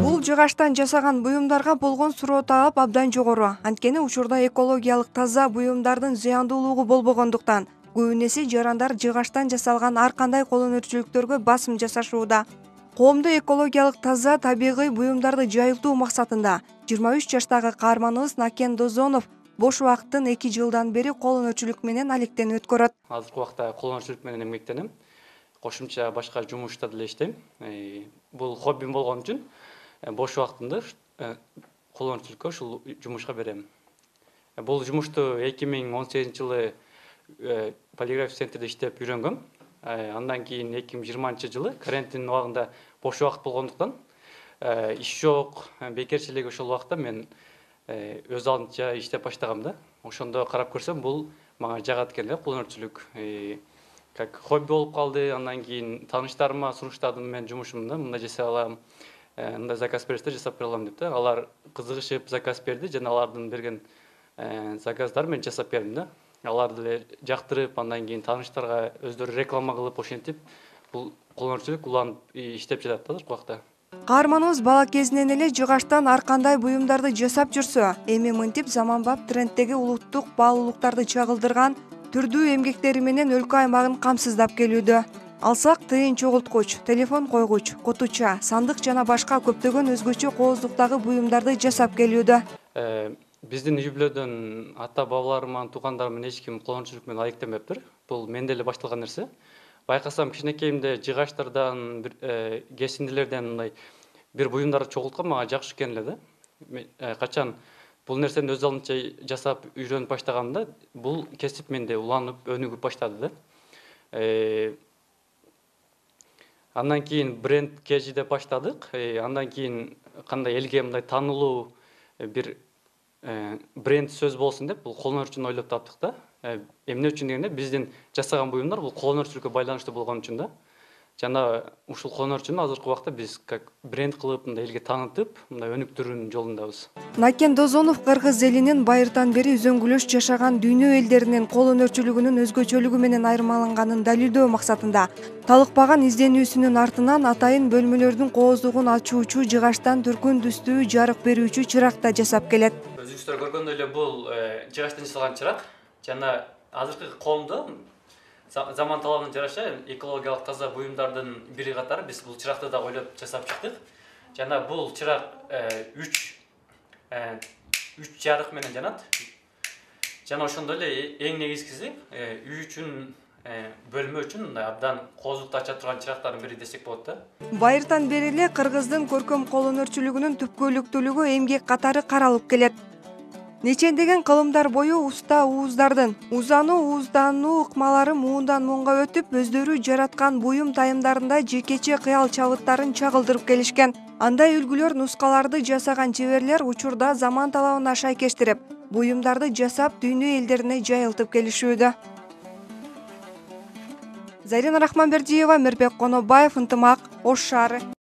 Бул жыгачтан жасаган буюмдарга болгон суроо таап абдан жогору. Анткени учурда экологиялык таза буюмдардын зыяндуулугу болбогондуктан көбүнесе жарандар жыгачтан жасалган ар кандай кол өнөрчүлүктөргө басым жасашууда. Коомдо экологиялык таза табигый буюмдарды жайылтуу максатында 23 жаштагы каарманыбыз Накен Дозонов бош убакытын 2 жылдан бери кол өнөрчүлүк менен алектен өткөрөт. Азыркы убакта кол өнөрчүлүк менен эмгектенем. Кошумча башка жумушта деле иштейм. Бул хоббим болгон үчүн бош убактымды кол өнөрчүлүккө ушул жумушка берем. Бул жумушту 2018-жылы полиграфия центрде иштеп үйрөнгөм. Андан кийин 2020-жылы карантин убагында бош убакыт болгондуктан иш жок, бекерчилик ошол убакта мен өз алдынча иштеп баштагам да. Ошондо карап көрсөм, бул мага жагат экен да, кол өнөрчүлүк. Как хобби болуп калды. Андан кийин тааныштарыма суруштадым, мен жумушумду мындай жасай алам, мындай заказ берсе жасап бере алам деп да. Алар кызыгышып заказ берди жана алардын берген заказдар мен жасап бердим да. Алар деле жактырып, андан кийин тааныштарга өздөрү реклама кылып, ошентип бул кол өнөрчүлүк уланып иштеп жатат да азыркы убакта. Каарманыбыз бала кезинен эле жыгачтан ар кандай буюмдарды жасап жүрсө, эми мынтип заманбап трендтеги улуттук баалуулуктарды чагылдырган түрдүү эмгектери менен өлкө аймагын камсыздап келүүдө. Алсак тыйын чогулткуч, телефон койгуч, кутуча, сандык жана башка көптөгөн өзгөчө кооздуктагы буюмдарды жасап келүүдө. Биздин үй бүлөдөн ата бабаларыман, туугандарыман эч ким кол өнөрчүлүк менен алектенбептир. Бул менде эле башталган нерсе. Байкасам кичинекейимде жыгачтардан, кесиндилерден мындай бир буюмдарды чогулткан мага жакшы экен эле да. Качан бул нерсени өз алдынча жасап үйрөнүп баштаганымда бул кесип менде уланып, өнүгүп баштады да. Андан кийин бренд кежи деп баштадык. Андан кийин кандай элге мындай таанылуу бир бренд сөз болсун деп бул кол өнөрчүнү ойлоп таптык да. Эмне үчүн дегенде, биздин жасаган буюмдар бул кол өнөрчүлүккө байланыштуу болгон үчүн да. Жана ушул кол өнөрчүнү азыркы убакта биз как бренд кылып, мындай элге таанытып, мындай өнүктүрүүнүн жолундабыз. Накен Дозонов кыргыз элинин байыртан бери үзөңгүлөш жашаган дүйнө элдеринин кол өнөрчүлүгүнүн өзгөчөлүгү менен айырмаланганын далилдөө максатында талыкпаган изденүүсүнүн артынан атайын бөлмөлөрдүн кооздугун ачуучу жыгачтан түркүн түстүү жарык берүүчү чырак да жасап келет. Өзүңүздөр көргөндөй эле бул жыгачтан жасалган чырак. Жана азыркы коомдо заман талабына жараша экологиялык таза буюмдардын бири катары биз бул чыракты да ойлоп жасап чыктык. Жана бул чырак 3 жарык менен жанат. Жана ошондой эле эң негизгиси үй үчүн, бөлмө үчүн мындай абдан кооздукту ача турган чырактардын бири десек болот да. Байыртан бери эле кыргыздын көркөм кол өнөрчүлүгүнүн түпкүлүктүүлүгү эмгек катары каралып келет. Нечендеген кылымдар бою уста ууздардын узануу ууздануу ыкмалары муундан муунга өтүп, өздөрү жараткан буюм тайымдарында жекече кыял чабыттарын чагылдырып келишкен. Андай үлгүлөр нускаларды жасаган чеберлер учурда заман талабына шайкештирип, буюмдарды жасап дүйнө элдерине жайылтып келишүүдө. Зарина Рахманбердиева, Мирбек Конобаев, Ынтымак, Ош шаары.